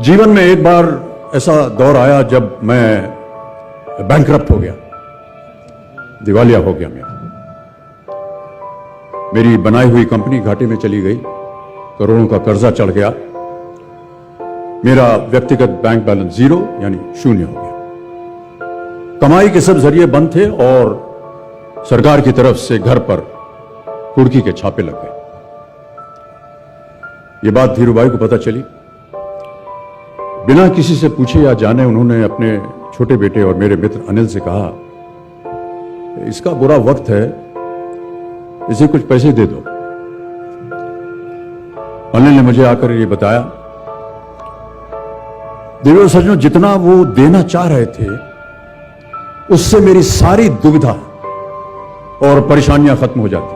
जीवन में एक बार ऐसा दौर आया जब मैं बैंकरप्ट हो गया, दिवालिया हो गया। मेरी बनाई हुई कंपनी घाटे में चली गई, करोड़ों का कर्जा चढ़ गया, मेरा व्यक्तिगत बैंक बैलेंस जीरो यानी शून्य हो गया। कमाई के सब जरिए बंद थे और सरकार की तरफ से घर पर कुर्की के छापे लग गए। ये बात धीरूभाई को पता चली। बिना किसी से पूछे या जाने उन्होंने अपने छोटे बेटे और मेरे मित्र अनिल से कहा, इसका बुरा वक्त है, इसे कुछ पैसे दे दो। अनिल ने मुझे आकर ये बताया, देवर सज्जनों, जितना वो देना चाह रहे थे उससे मेरी सारी दुविधा और परेशानियां खत्म हो जाती।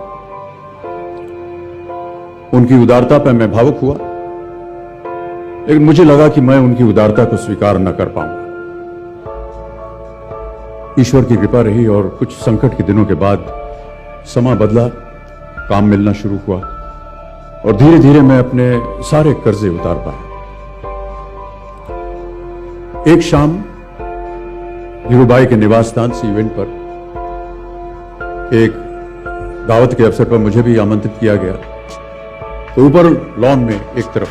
उनकी उदारता पर मैं भावुक हुआ, लेकिन मुझे लगा कि मैं उनकी उदारता को स्वीकार न कर पाऊंगा। ईश्वर की कृपा रही और कुछ संकट के दिनों के बाद समा बदला, काम मिलना शुरू हुआ और धीरे धीरे मैं अपने सारे कर्जे उतार पाया। एक शाम धीरूभाई के निवास स्थान से इवेंट पर एक दावत के अवसर पर मुझे भी आमंत्रित किया गया। तो ऊपर लॉन में एक तरफ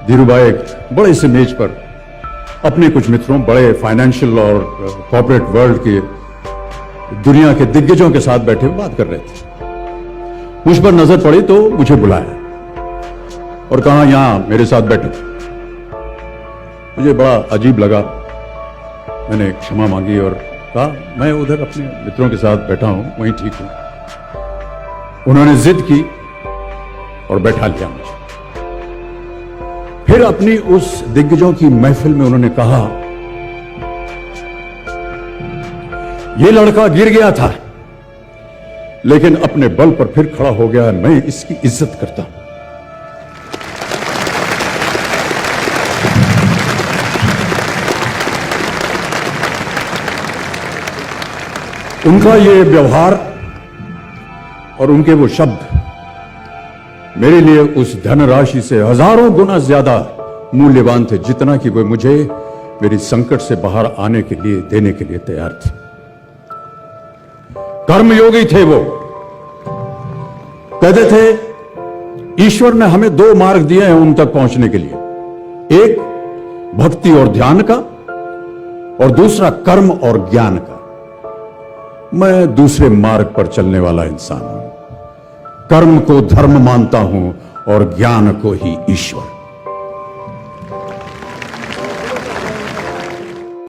धीरूभाई एक बड़े से मेज पर अपने कुछ मित्रों, बड़े फाइनेंशियल और कॉर्पोरेट वर्ल्ड के दुनिया के दिग्गजों के साथ बैठे हुए बात कर रहे थे। मुझ पर नजर पड़ी तो मुझे बुलाया और कहा, यहां मेरे साथ बैठो। मुझे बड़ा अजीब लगा, मैंने क्षमा मांगी और कहा, मैं उधर अपने मित्रों के साथ बैठा हूं, वहीं ठीक हूं। उन्होंने जिद की और बैठा लिया मुझे। फिर अपनी उस दिग्गजों की महफिल में उन्होंने कहा, यह लड़का गिर गया था लेकिन अपने बल पर फिर खड़ा हो गया, मैं इसकी इज्जत करता हूं। उनका ये व्यवहार और उनके वो शब्द मेरे लिए उस धनराशि से हजारों गुना ज्यादा मूल्यवान थे, जितना कि वे मुझे मेरी संकट से बाहर आने के लिए देने के लिए तैयार थे। कर्मयोगी थे वो। कहते थे, ईश्वर ने हमें दो मार्ग दिए हैं उन तक पहुंचने के लिए, एक भक्ति और ध्यान का और दूसरा कर्म और ज्ञान का। मैं दूसरे मार्ग पर चलने वाला इंसान हूं। कर्म को धर्म मानता हूं और ज्ञान को ही ईश्वर।